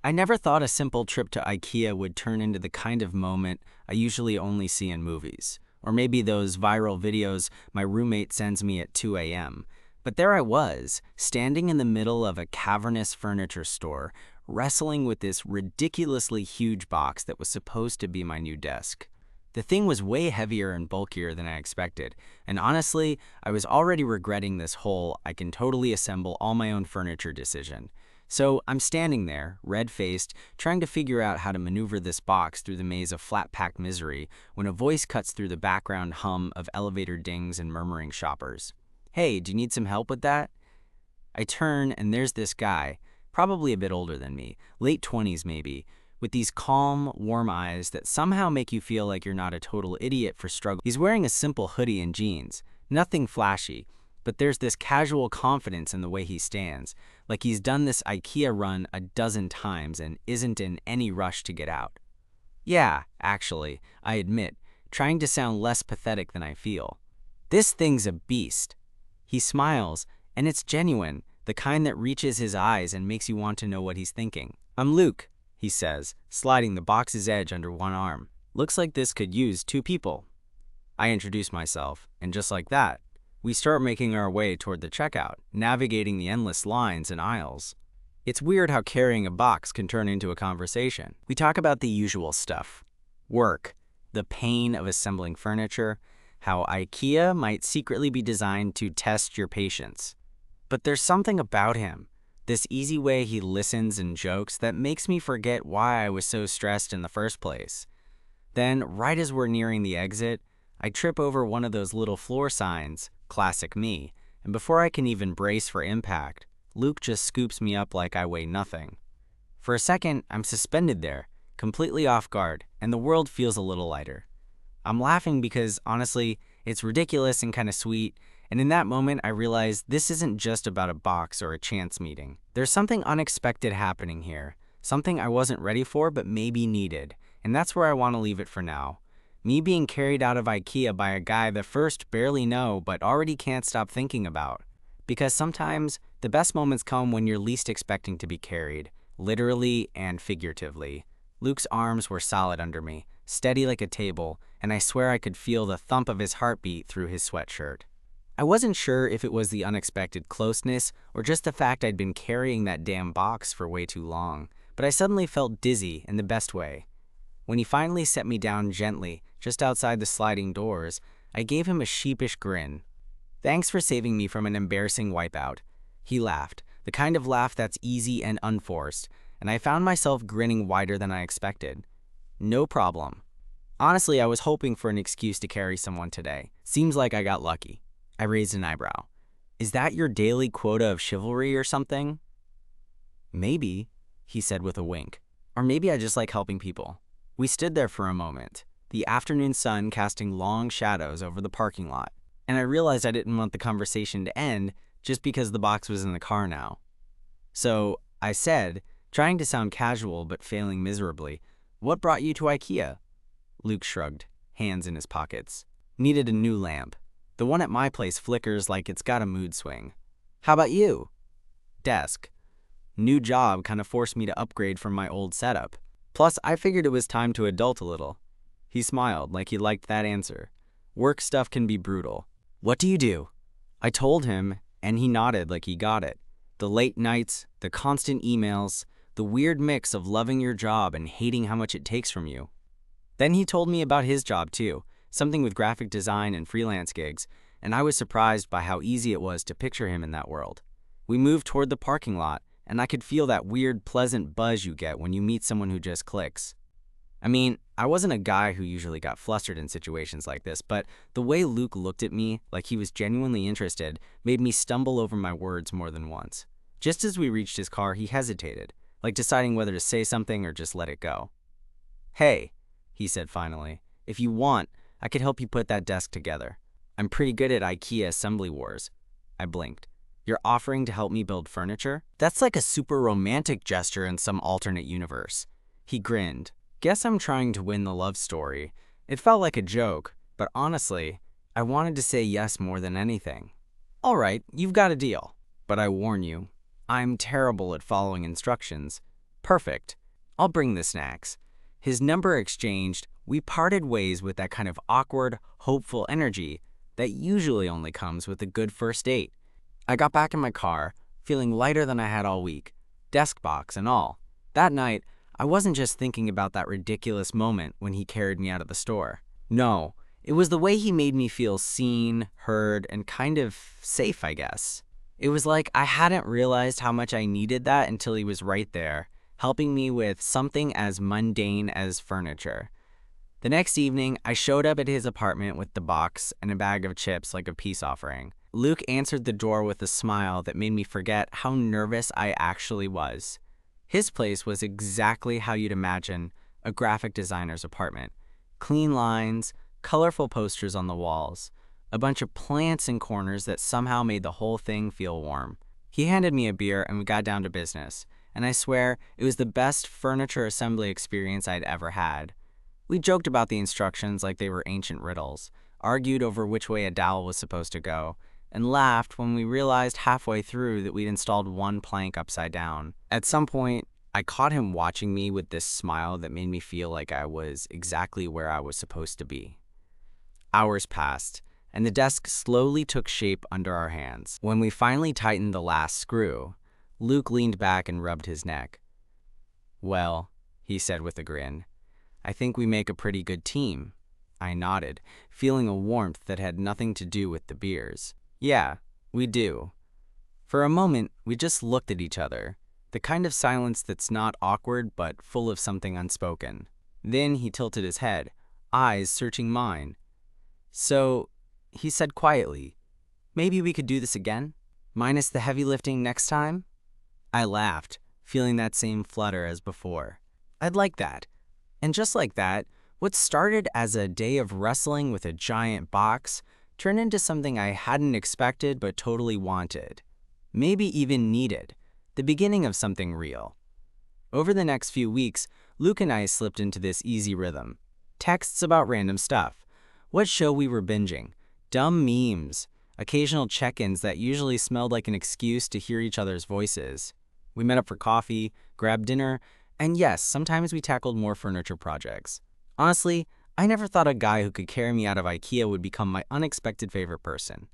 I never thought a simple trip to IKEA would turn into the kind of moment I usually only see in movies, or maybe those viral videos my roommate sends me at 2 a.m. But there I was, standing in the middle of a cavernous furniture store, wrestling with this ridiculously huge box that was supposed to be my new desk. The thing was way heavier and bulkier than I expected, and honestly, I was already regretting this whole I can totally assemble all my own furniture decision. So I'm standing there, red-faced, trying to figure out how to maneuver this box through the maze of flat-packed misery when a voice cuts through the background hum of elevator dings and murmuring shoppers. "Hey, do you need some help with that?" I turn and there's this guy, probably a bit older than me, late 20s maybe, with these calm, warm eyes that somehow make you feel like you're not a total idiot for struggling. He's wearing a simple hoodie and jeans, nothing flashy, but there's this casual confidence in the way he stands, like he's done this IKEA run a dozen times and isn't in any rush to get out. Yeah, actually, I admit, trying to sound less pathetic than I feel. This thing's a beast. He smiles, and it's genuine, the kind that reaches his eyes and makes you want to know what he's thinking. "I'm Luke," he says, sliding the box's edge under one arm. "Looks like this could use 2 people." I introduce myself, and just like that, we start making our way toward the checkout, navigating the endless lines and aisles. It's weird how carrying a box can turn into a conversation. We talk about the usual stuff. Work, the pain of assembling furniture, how IKEA might secretly be designed to test your patience. But there's something about him, this easy way he listens and jokes, that makes me forget why I was so stressed in the first place. Then, right as we're nearing the exit, I trip over one of those little floor signs, classic me, and before I can even brace for impact, Luke just scoops me up like I weigh nothing. For a second, I'm suspended there, completely off guard, and the world feels a little lighter. I'm laughing because, honestly, it's ridiculous and kind of sweet, and in that moment I realize this isn't just about a box or a chance meeting. There's something unexpected happening here, something I wasn't ready for but maybe needed, and that's where I want to leave it for now. Me being carried out of IKEA by a guy that first barely know but already can't stop thinking about. Because sometimes, the best moments come when you're least expecting to be carried, literally and figuratively. Luke's arms were solid under me, steady like a table, and I swear I could feel the thump of his heartbeat through his sweatshirt. I wasn't sure if it was the unexpected closeness or just the fact I'd been carrying that damn box for way too long, but I suddenly felt dizzy in the best way. When he finally set me down gently, just outside the sliding doors, I gave him a sheepish grin. "Thanks for saving me from an embarrassing wipeout." He laughed, the kind of laugh that's easy and unforced, and I found myself grinning wider than I expected. "No problem. Honestly, I was hoping for an excuse to carry someone today. Seems like I got lucky." I raised an eyebrow. "Is that your daily quota of chivalry or something?" "Maybe," he said with a wink. "Or maybe I just like helping people." We stood there for a moment, the afternoon sun casting long shadows over the parking lot, and I realized I didn't want the conversation to end just because the box was in the car now. So I said, trying to sound casual but failing miserably, "What brought you to IKEA?" Luke shrugged, hands in his pockets. "Needed a new lamp. The one at my place flickers like it's got a mood swing." "How about you?" "Desk. New job kind of forced me to upgrade from my old setup. Plus, I figured it was time to adult a little." He smiled like he liked that answer. Work stuff can be brutal. "What do you do?" I told him, and he nodded like he got it. The late nights, the constant emails, the weird mix of loving your job and hating how much it takes from you. Then he told me about his job too, something with graphic design and freelance gigs, and I was surprised by how easy it was to picture him in that world. We moved toward the parking lot, and I could feel that weird, pleasant buzz you get when you meet someone who just clicks. I mean, I wasn't a guy who usually got flustered in situations like this, but the way Luke looked at me, like he was genuinely interested, made me stumble over my words more than once. Just as we reached his car, he hesitated, like deciding whether to say something or just let it go. "Hey," he said finally, "if you want, I could help you put that desk together. I'm pretty good at IKEA assembly wars." I blinked. "You're offering to help me build furniture? That's like a super romantic gesture in some alternate universe." He grinned. "Guess I'm trying to win the love story." It felt like a joke, but honestly, I wanted to say yes more than anything. "All right, you've got a deal. But I warn you, I'm terrible at following instructions." Perfect. I'll bring the snacks. His number exchanged, we parted ways with that kind of awkward, hopeful energy that usually only comes with a good first date. I got back in my car, feeling lighter than I had all week, desk box and all. That night, I wasn't just thinking about that ridiculous moment when he carried me out of the store. No, it was the way he made me feel seen, heard, and kind of safe, I guess. It was like I hadn't realized how much I needed that until he was right there, helping me with something as mundane as furniture. The next evening, I showed up at his apartment with the box and a bag of chips like a peace offering. Luke answered the door with a smile that made me forget how nervous I actually was. His place was exactly how you'd imagine a graphic designer's apartment. Clean lines, colorful posters on the walls, a bunch of plants in corners that somehow made the whole thing feel warm. He handed me a beer and we got down to business, and I swear it was the best furniture assembly experience I'd ever had. We joked about the instructions like they were ancient riddles, argued over which way a dowel was supposed to go, and laughed when we realized halfway through that we'd installed one plank upside down. At some point, I caught him watching me with this smile that made me feel like I was exactly where I was supposed to be. Hours passed, and the desk slowly took shape under our hands. When we finally tightened the last screw, Luke leaned back and rubbed his neck. "Well," he said with a grin, "I think we make a pretty good team." I nodded, feeling a warmth that had nothing to do with the beers. "Yeah, we do." For a moment, we just looked at each other, the kind of silence that's not awkward but full of something unspoken. Then he tilted his head, eyes searching mine. "So," he said quietly, "maybe we could do this again? Minus the heavy lifting next time?" I laughed, feeling that same flutter as before. I'd like that. And just like that, what started as a day of wrestling with a giant box turned into something I hadn't expected but totally wanted. Maybe even needed. The beginning of something real. Over the next few weeks, Luke and I slipped into this easy rhythm. Texts about random stuff. What show we were binging. Dumb memes. Occasional check-ins that usually smelled like an excuse to hear each other's voices. We met up for coffee, grabbed dinner, and yes, sometimes we tackled more furniture projects. Honestly, I never thought a guy who could carry me out of IKEA would become my unexpected favorite person.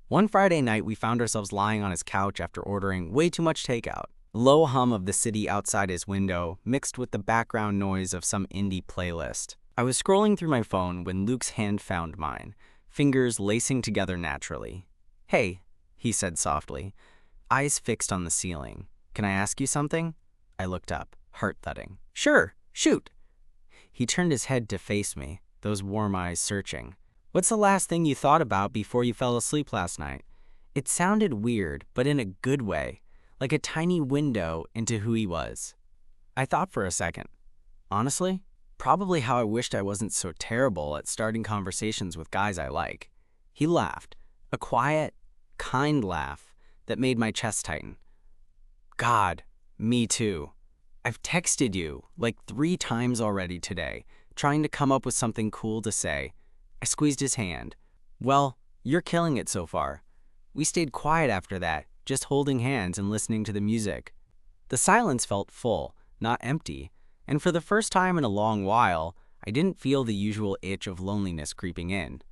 One Friday night, we found ourselves lying on his couch after ordering way too much takeout. Low hum of the city outside his window mixed with the background noise of some indie playlist. I was scrolling through my phone when Luke's hand found mine, fingers lacing together naturally. "Hey," he said softly, eyes fixed on the ceiling. "Can I ask you something?" I looked up, heart thudding. "Sure, shoot." He turned his head to face me, those warm eyes searching. "What's the last thing you thought about before you fell asleep last night?" It sounded weird, but in a good way, like a tiny window into who he was. I thought for a second. Honestly, probably how I wished I wasn't so terrible at starting conversations with guys I like. He laughed, a quiet, kind laugh that made my chest tighten. "God, me too. I've texted you like 3 times already today, trying to come up with something cool to say." I squeezed his hand. "Well, you're killing it so far." We stayed quiet after that, just holding hands and listening to the music. The silence felt full, not empty, and for the first time in a long while, I didn't feel the usual itch of loneliness creeping in.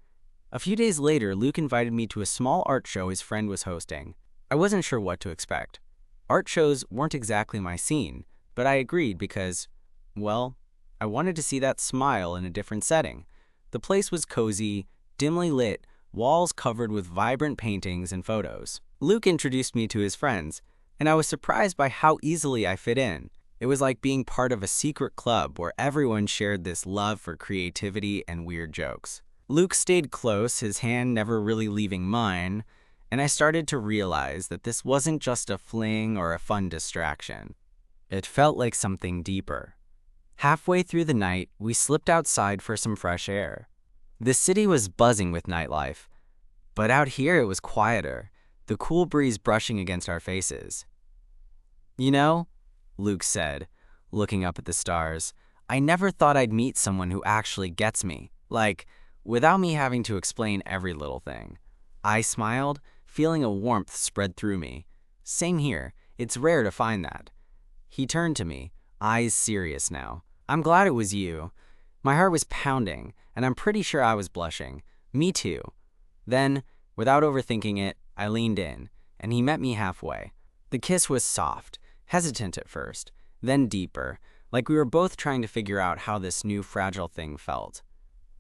A few days later, Luke invited me to a small art show his friend was hosting. I wasn't sure what to expect. Art shows weren't exactly my scene, but I agreed because, well, I wanted to see that smile in a different setting. The place was cozy, dimly lit, walls covered with vibrant paintings and photos. Luke introduced me to his friends, and I was surprised by how easily I fit in. It was like being part of a secret club where everyone shared this love for creativity and weird jokes. Luke stayed close, his hand never really leaving mine, and I started to realize that this wasn't just a fling or a fun distraction. It felt like something deeper. Halfway through the night, we slipped outside for some fresh air. The city was buzzing with nightlife, but out here it was quieter, the cool breeze brushing against our faces. "You know," Luke said, looking up at the stars, "I never thought I'd meet someone who actually gets me, like, without me having to explain every little thing." I smiled, feeling a warmth spread through me. Same here, it's rare to find that. He turned to me, eyes serious now. "I'm glad it was you." My heart was pounding, and I'm pretty sure I was blushing. Me too. Then, without overthinking it, I leaned in, and he met me halfway. The kiss was soft, hesitant at first, then deeper, like we were both trying to figure out how this new fragile thing felt.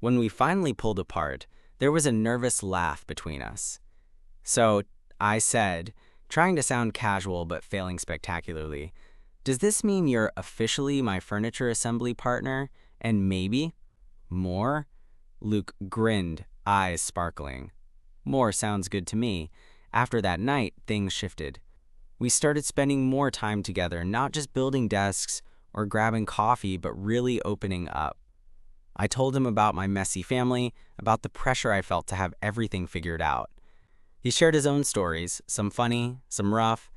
When we finally pulled apart, there was a nervous laugh between us. "So," I said, trying to sound casual but failing spectacularly, "does this mean you're officially my furniture assembly partner? And maybe more?" Luke grinned, eyes sparkling. More sounds good to me. After that night, things shifted. We started spending more time together, not just building desks or grabbing coffee, but really opening up. I told him about my messy family, about the pressure I felt to have everything figured out. He shared his own stories, some funny, some rough,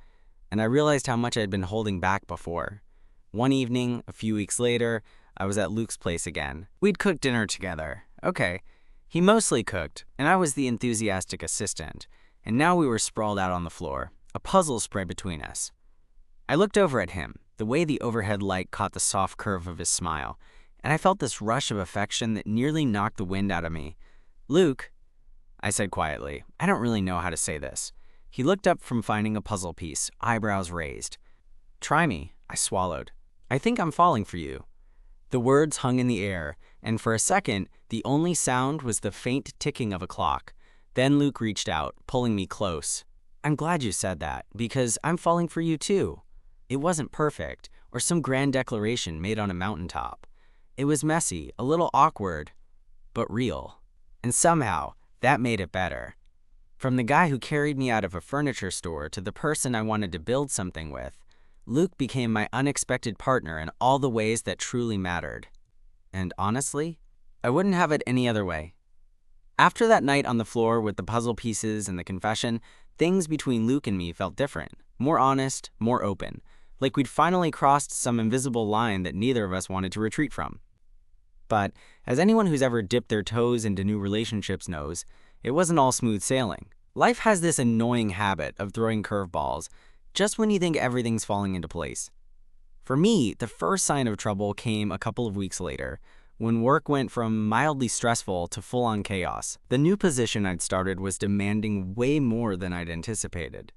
and I realized how much I had been holding back before. One evening, a few weeks later, I was at Luke's place again. We'd cooked dinner together. Okay. He mostly cooked, and I was the enthusiastic assistant, and now we were sprawled out on the floor, a puzzle spread between us. I looked over at him, the way the overhead light caught the soft curve of his smile, and I felt this rush of affection that nearly knocked the wind out of me. "Luke," I said quietly, I don't really know how to say this. He looked up from finding a puzzle piece, eyebrows raised. "Try me," I swallowed. "I think I'm falling for you." The words hung in the air, and for a second, the only sound was the faint ticking of a clock. Then Luke reached out, pulling me close. "I'm glad you said that, because I'm falling for you too." It wasn't perfect, or some grand declaration made on a mountaintop. It was messy, a little awkward, but real. And somehow, that made it better. From the guy who carried me out of a furniture store to the person I wanted to build something with, Luke became my unexpected partner in all the ways that truly mattered. And honestly, I wouldn't have it any other way. After that night on the floor with the puzzle pieces and the confession, things between Luke and me felt different, more honest, more open, like we'd finally crossed some invisible line that neither of us wanted to retreat from. But as anyone who's ever dipped their toes into new relationships knows, it wasn't all smooth sailing. Life has this annoying habit of throwing curveballs just when you think everything's falling into place. For me, the first sign of trouble came a couple of weeks later, when work went from mildly stressful to full-on chaos. The new position I'd started was demanding way more than I'd anticipated,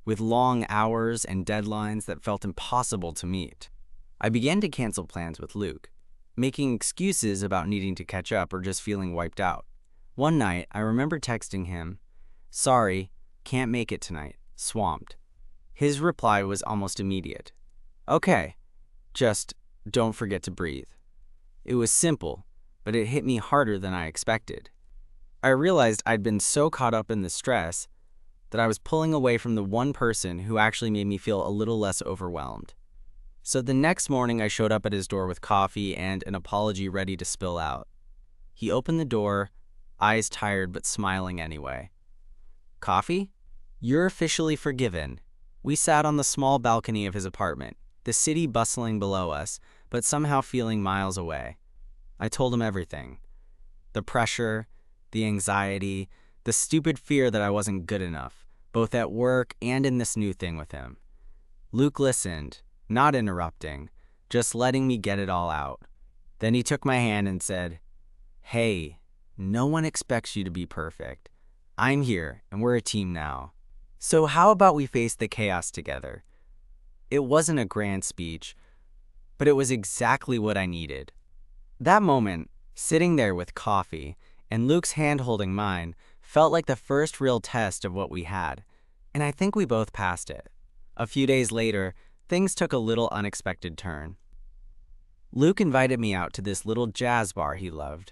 with long hours and deadlines that felt impossible to meet. I began to cancel plans with Luke, making excuses about needing to catch up or just feeling wiped out. One night, I remember texting him, "Sorry, can't make it tonight, swamped." His reply was almost immediate. "Okay, just don't forget to breathe." It was simple, but it hit me harder than I expected. I realized I'd been so caught up in the stress that I was pulling away from the one person who actually made me feel a little less overwhelmed. So the next morning I showed up at his door with coffee and an apology ready to spill out. He opened the door, eyes tired but smiling anyway. "Coffee? You're officially forgiven." We sat on the small balcony of his apartment, the city bustling below us, but somehow feeling miles away. I told him everything. The pressure, the anxiety, the stupid fear that I wasn't good enough, both at work and in this new thing with him. Luke listened, not interrupting, just letting me get it all out. Then he took my hand and said, "Hey, no one expects you to be perfect. I'm here, and we're a team now. So how about we face the chaos together?" It wasn't a grand speech, but it was exactly what I needed. That moment, sitting there with coffee and Luke's hand holding mine, felt like the first real test of what we had, and I think we both passed it. A few days later, things took a little unexpected turn. Luke invited me out to this little jazz bar he loved,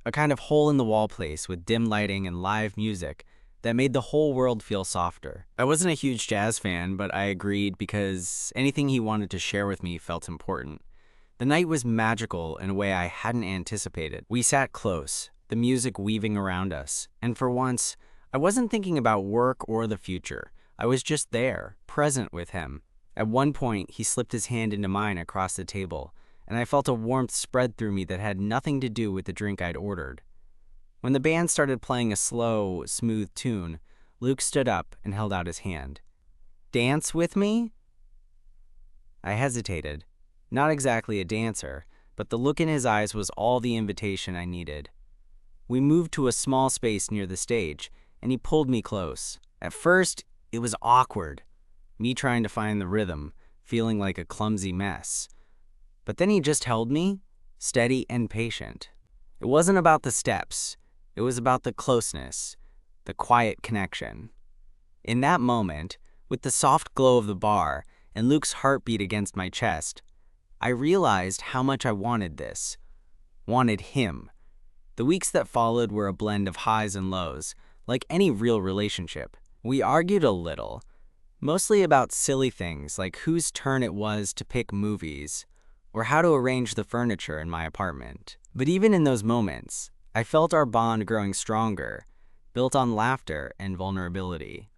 a kind of hole-in-the-wall place with dim lighting and live music that made the whole world feel softer. I wasn't a huge jazz fan, but I agreed because anything he wanted to share with me felt important. The night was magical in a way I hadn't anticipated. We sat close, the music weaving around us, and for once, I wasn't thinking about work or the future. I was just there, present with him. At one point, he slipped his hand into mine across the table, and I felt a warmth spread through me that had nothing to do with the drink I'd ordered. When the band started playing a slow, smooth tune, Luke stood up and held out his hand. "Dance with me?" I hesitated. Not exactly a dancer, but the look in his eyes was all the invitation I needed. We moved to a small space near the stage, and he pulled me close. At first, it was awkward, me trying to find the rhythm, feeling like a clumsy mess. But then he just held me, steady and patient. It wasn't about the steps. It was about the closeness, the quiet connection. In that moment, with the soft glow of the bar and Luke's heartbeat against my chest, I realized how much I wanted this. Wanted him. The weeks that followed were a blend of highs and lows, like any real relationship. We argued a little, mostly about silly things like whose turn it was to pick movies or how to arrange the furniture in my apartment. But even in those moments, I felt our bond growing stronger, built on laughter and vulnerability.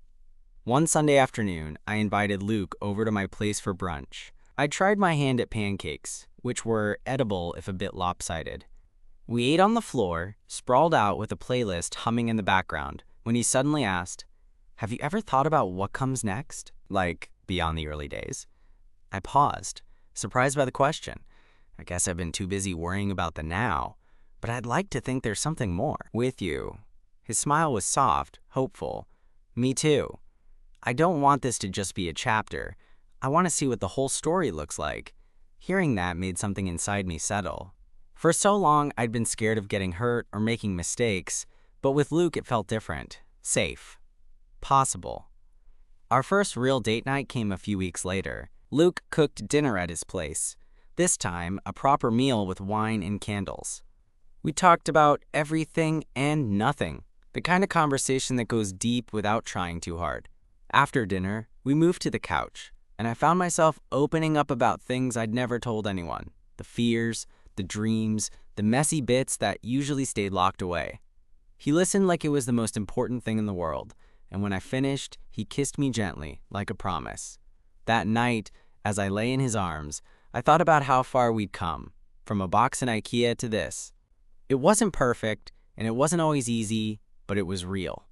One Sunday afternoon, I invited Luke over to my place for brunch. I tried my hand at pancakes, which were edible if a bit lopsided. We ate on the floor, sprawled out with a playlist humming in the background, when he suddenly asked, "Have you ever thought about what comes next? Like, beyond the early days?" I paused, surprised by the question. I guess I've been too busy worrying about the now, but I'd like to think there's something more. With you. His smile was soft, hopeful. Me too. I don't want this to just be a chapter. I want to see what the whole story looks like. Hearing that made something inside me settle. For so long, I'd been scared of getting hurt or making mistakes, but with Luke it felt different. Safe. Possible. Our first real date night came a few weeks later. Luke cooked dinner at his place. This time, a proper meal with wine and candles. We talked about everything and nothing, the kind of conversation that goes deep without trying too hard. After dinner, we moved to the couch, and I found myself opening up about things I'd never told anyone. The fears, the dreams, the messy bits that usually stayed locked away. He listened like it was the most important thing in the world, and when I finished, he kissed me gently, like a promise. That night, as I lay in his arms, I thought about how far we'd come, from a box in IKEA to this. It wasn't perfect, and it wasn't always easy, but it was real.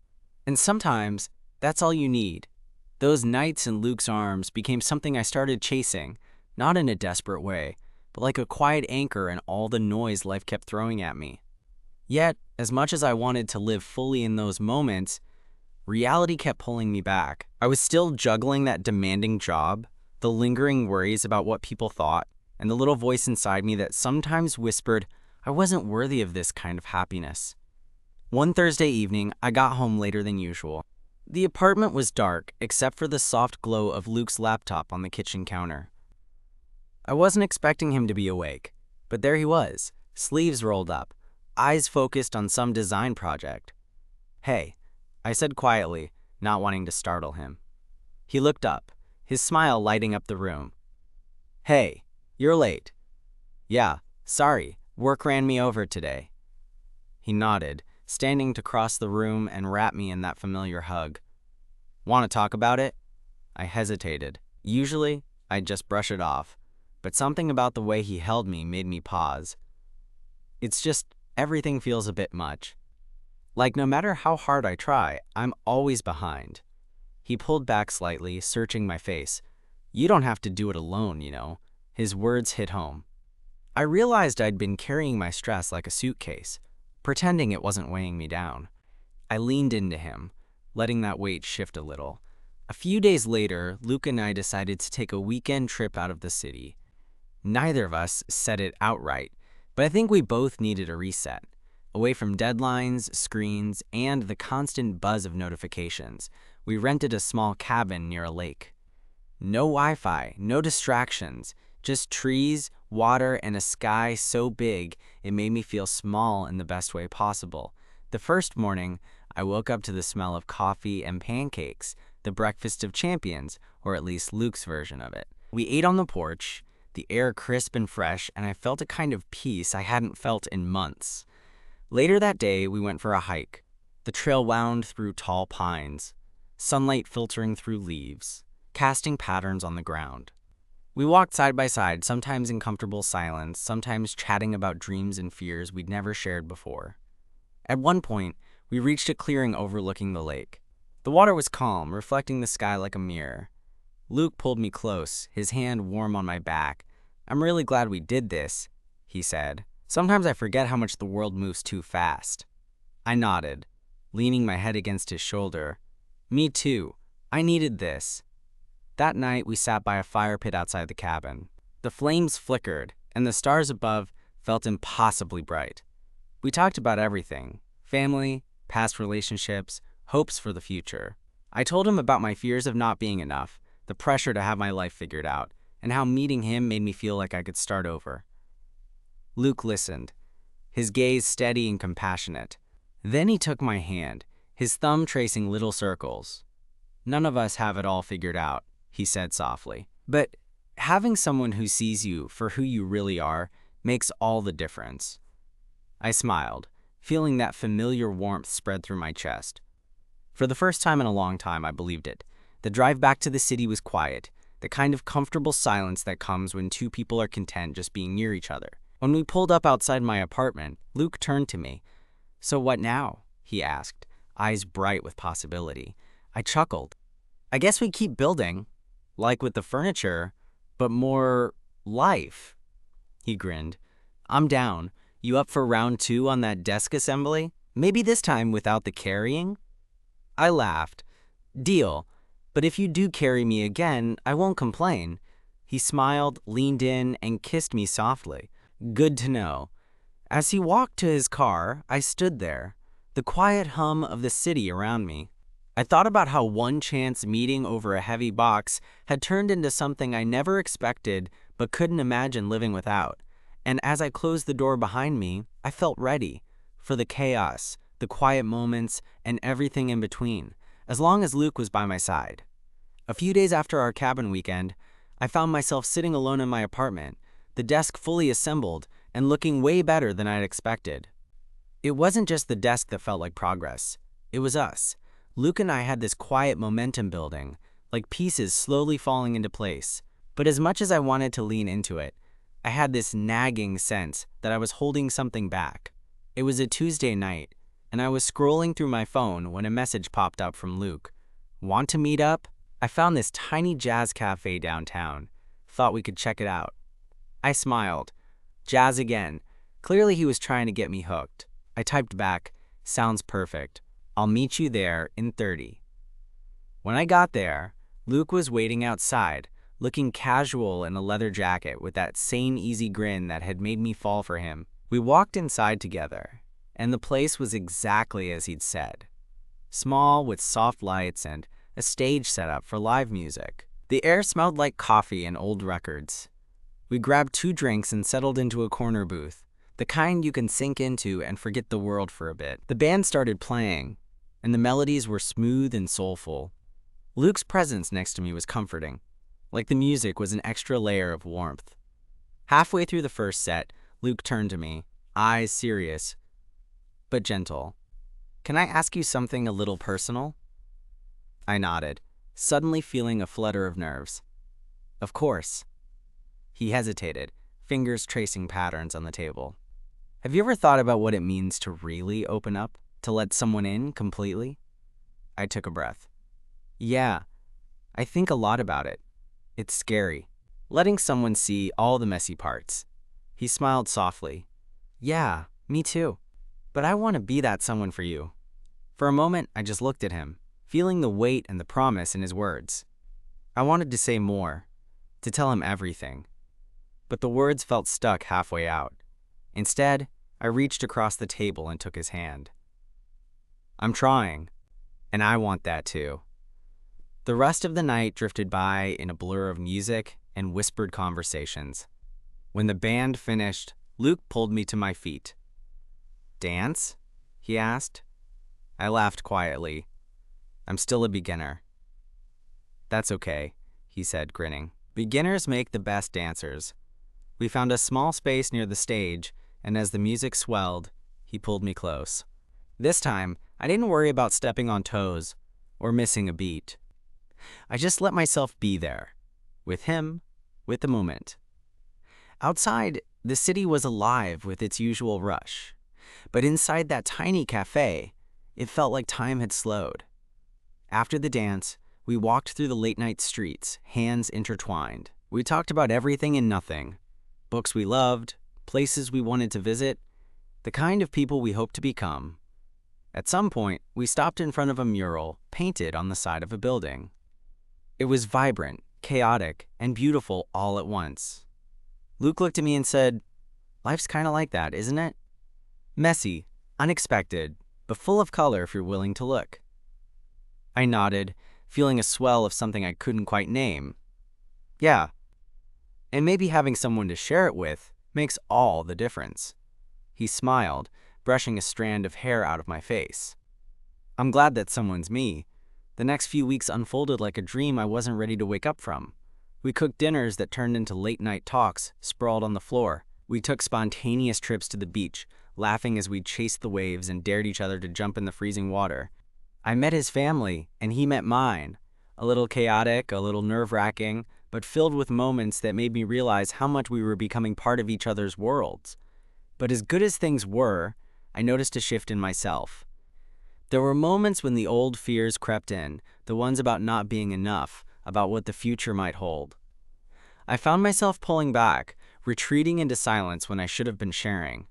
And sometimes, that's all you need. Those nights in Luke's arms became something I started chasing, not in a desperate way, but like a quiet anchor in all the noise life kept throwing at me. Yet, as much as I wanted to live fully in those moments, reality kept pulling me back. I was still juggling that demanding job, the lingering worries about what people thought, and the little voice inside me that sometimes whispered I wasn't worthy of this kind of happiness. One Thursday evening, I got home later than usual. The apartment was dark, except for the soft glow of Luke's laptop on the kitchen counter. I wasn't expecting him to be awake, but there he was, sleeves rolled up, eyes focused on some design project. "Hey," I said quietly, not wanting to startle him. He looked up, his smile lighting up the room. "Hey, you're late." "Yeah, sorry, work ran me over today." He nodded, standing to cross the room and wrap me in that familiar hug. "Want to talk about it?" I hesitated. Usually, I'd just brush it off, but something about the way he held me made me pause. It's just, everything feels a bit much. Like no matter how hard I try, I'm always behind. He pulled back slightly, searching my face. "You don't have to do it alone, you know." His words hit home. I realized I'd been carrying my stress like a suitcase, pretending it wasn't weighing me down. I leaned into him, letting that weight shift a little. A few days later, Luke and I decided to take a weekend trip out of the city. Neither of us said it outright, but I think we both needed a reset. Away from deadlines, screens, and the constant buzz of notifications, we rented a small cabin near a lake. No Wi-Fi, no distractions, just trees, water, and a sky so big it made me feel small in the best way possible. The first morning, I woke up to the smell of coffee and pancakes, the breakfast of champions, or at least Luke's version of it. We ate on the porch, the air crisp and fresh, and I felt a kind of peace I hadn't felt in months. Later that day, we went for a hike. The trail wound through tall pines, sunlight filtering through leaves, casting patterns on the ground. We walked side by side, sometimes in comfortable silence, sometimes chatting about dreams and fears we'd never shared before. At one point, we reached a clearing overlooking the lake. The water was calm, reflecting the sky like a mirror. Luke pulled me close, his hand warm on my back. "I'm really glad we did this," he said. "Sometimes I forget how much the world moves too fast." I nodded, leaning my head against his shoulder. "Me too. I needed this." That night, we sat by a fire pit outside the cabin. The flames flickered, and the stars above felt impossibly bright. We talked about everything: family, past relationships, hopes for the future. I told him about my fears of not being enough, the pressure to have my life figured out, and how meeting him made me feel like I could start over. Luke listened, his gaze steady and compassionate. Then he took my hand, his thumb tracing little circles. "None of us have it all figured out," he said softly. "But having someone who sees you for who you really are makes all the difference." I smiled, feeling that familiar warmth spread through my chest. For the first time in a long time, I believed it. The drive back to the city was quiet, the kind of comfortable silence that comes when two people are content just being near each other. When we pulled up outside my apartment, Luke turned to me. "So what now?" he asked, eyes bright with possibility. I chuckled. "I guess we keep building, like with the furniture, but more life." He grinned. "I'm down. You up for round 2 on that desk assembly? Maybe this time without the carrying?" I laughed. "Deal. But if you do carry me again, I won't complain." He smiled, leaned in, and kissed me softly. Good to know. As he walked to his car, I stood there, the quiet hum of the city around me. I thought about how one chance meeting over a heavy box had turned into something I never expected but couldn't imagine living without. And as I closed the door behind me, I felt ready for the chaos, the quiet moments, and everything in between, as long as Luke was by my side. A few days after our cabin weekend, I found myself sitting alone in my apartment, the desk fully assembled and looking way better than I'd expected. It wasn't just the desk that felt like progress. It was us. Luke and I had this quiet momentum building, like pieces slowly falling into place. But as much as I wanted to lean into it, I had this nagging sense that I was holding something back. It was a Tuesday night, and I was scrolling through my phone when a message popped up from Luke. "Want to meet up? I found this tiny jazz cafe downtown. Thought we could check it out." I smiled. Jazz again. Clearly he was trying to get me hooked. I typed back, "Sounds perfect. I'll meet you there in 30. When I got there, Luke was waiting outside, looking casual in a leather jacket with that same easy grin that had made me fall for him. We walked inside together, and the place was exactly as he'd said. Small, with soft lights and a stage set up for live music. The air smelled like coffee and old records. We grabbed 2 drinks and settled into a corner booth, the kind you can sink into and forget the world for a bit. The band started playing, and the melodies were smooth and soulful. Luke's presence next to me was comforting, like the music was an extra layer of warmth. Halfway through the first set, Luke turned to me, eyes serious, but gentle. "Can I ask you something a little personal?" I nodded, suddenly feeling a flutter of nerves. "Of course." He hesitated, fingers tracing patterns on the table. "Have you ever thought about what it means to really open up, to let someone in completely?" I took a breath. "Yeah, I think a lot about it. It's scary, letting someone see all the messy parts." He smiled softly. "Yeah, me too. But I want to be that someone for you." For a moment, I just looked at him, feeling the weight and the promise in his words. I wanted to say more, to tell him everything. But the words felt stuck halfway out. Instead, I reached across the table and took his hand. "I'm trying, and I want that too." The rest of the night drifted by in a blur of music and whispered conversations. When the band finished, Luke pulled me to my feet. "Dance?" he asked. I laughed quietly. "I'm still a beginner." "That's okay," he said, grinning. "Beginners make the best dancers." We found a small space near the stage, and as the music swelled, he pulled me close. This time, I didn't worry about stepping on toes or missing a beat. I just let myself be there, with him, with the moment. Outside, the city was alive with its usual rush, but inside that tiny cafe, it felt like time had slowed. After the dance, We walked through the late-night streets, hands intertwined. We talked about everything and nothing. Books we loved, places we wanted to visit, the kind of people we hoped to become. At some point, we stopped in front of a mural painted on the side of a building. It was vibrant, chaotic, and beautiful all at once. Luke looked at me and said, "Life's kind of like that, isn't it? Messy, unexpected, but full of color if you're willing to look." I nodded, feeling a swell of something I couldn't quite name. Yeah, and maybe having someone to share it with makes all the difference. He smiled, brushing a strand of hair out of my face. I'm glad that someone's me. The next few weeks unfolded like a dream I wasn't ready to wake up from. We cooked dinners that turned into late-night talks, sprawled on the floor. We took spontaneous trips to the beach, laughing as we chased the waves and dared each other to jump in the freezing water. I met his family, and he met mine. A little chaotic, a little nerve-wracking, but filled with moments that made me realize how much we were becoming part of each other's worlds. But as good as things were, I noticed a shift in myself. There were moments when the old fears crept in, the ones about not being enough, about what the future might hold. I found myself pulling back, retreating into silence when I should have been sharing.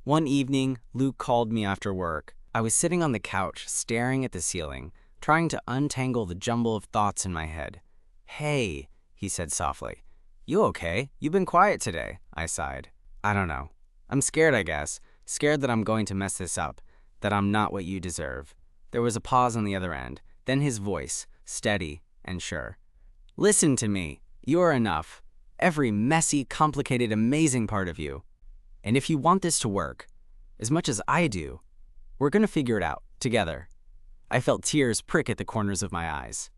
One evening, Luke called me after work. I was sitting on the couch, staring at the ceiling, trying to untangle the jumble of thoughts in my head. "Hey," he said softly. "You okay? You've been quiet today," I sighed. "I don't know. I'm scared, I guess. Scared that I'm going to mess this up, that I'm not what you deserve." There was a pause on the other end, then his voice, steady and sure. "Listen to me. You are enough. Every messy, complicated, amazing part of you. And if you want this to work, as much as I do, we're going to figure it out, together." I felt tears prick at the corners of my eyes.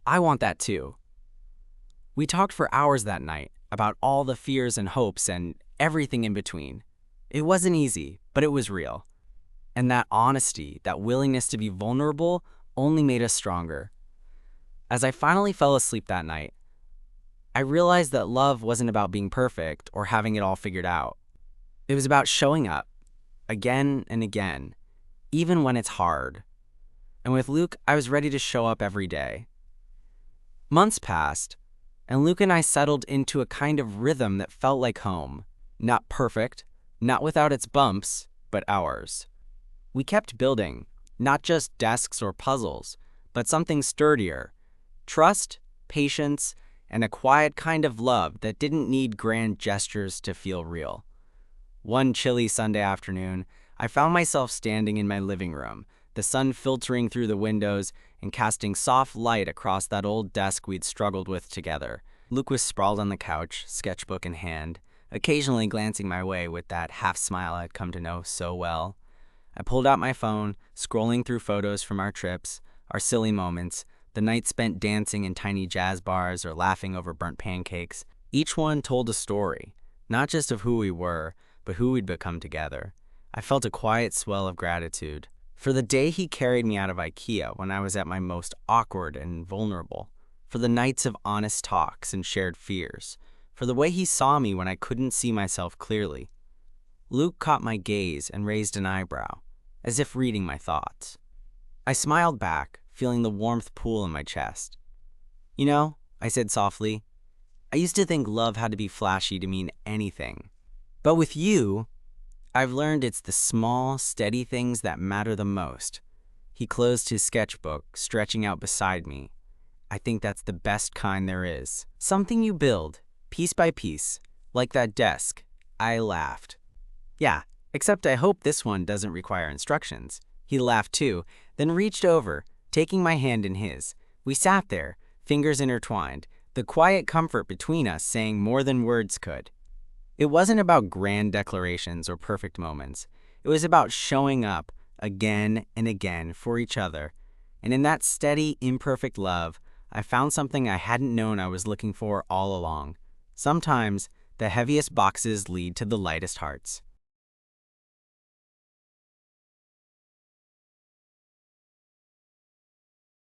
I want that too. We talked for hours that night, about all the fears and hopes and everything in between. It wasn't easy, but it was real. And that honesty, that willingness to be vulnerable, only made us stronger. As I finally fell asleep that night, I realized that love wasn't about being perfect or having it all figured out. It was about showing up, again and again, even when it's hard. And with Luke, I was ready to show up every day. Months passed, and Luke and I settled into a kind of rhythm that felt like home. Not perfect, not without its bumps, but ours. We kept building, not just desks or puzzles, but something sturdier. Trust, patience, and a quiet kind of love that didn't need grand gestures to feel real. One chilly Sunday afternoon, I found myself standing in my living room, the sun filtering through the windows and casting soft light across that old desk we'd struggled with together. Luke was sprawled on the couch, sketchbook in hand, occasionally glancing my way with that half smile I'd come to know so well. I pulled out my phone, scrolling through photos from our trips, our silly moments, the nights spent dancing in tiny jazz bars or laughing over burnt pancakes. Each one told a story, not just of who we were, but who we'd become together. I felt a quiet swell of gratitude. For the day he carried me out of IKEA when I was at my most awkward and vulnerable. For the nights of honest talks and shared fears. For the way he saw me when I couldn't see myself clearly. Luke caught my gaze and raised an eyebrow, as if reading my thoughts. I smiled back, feeling the warmth pool in my chest. "You know," I said softly, "I used to think love had to be flashy to mean anything. But with you, I've learned it's the small, steady things that matter the most." He closed his sketchbook, stretching out beside me. "I think that's the best kind there is. Something you build, piece by piece, like that desk." I laughed. "Yeah, except I hope this one doesn't require instructions." He laughed too, then reached over, taking my hand in his. We sat there, fingers intertwined, the quiet comfort between us saying more than words could. It wasn't about grand declarations or perfect moments. It was about showing up again and again for each other. And in that steady, imperfect love, I found something I hadn't known I was looking for all along. Sometimes, the heaviest boxes lead to the lightest hearts.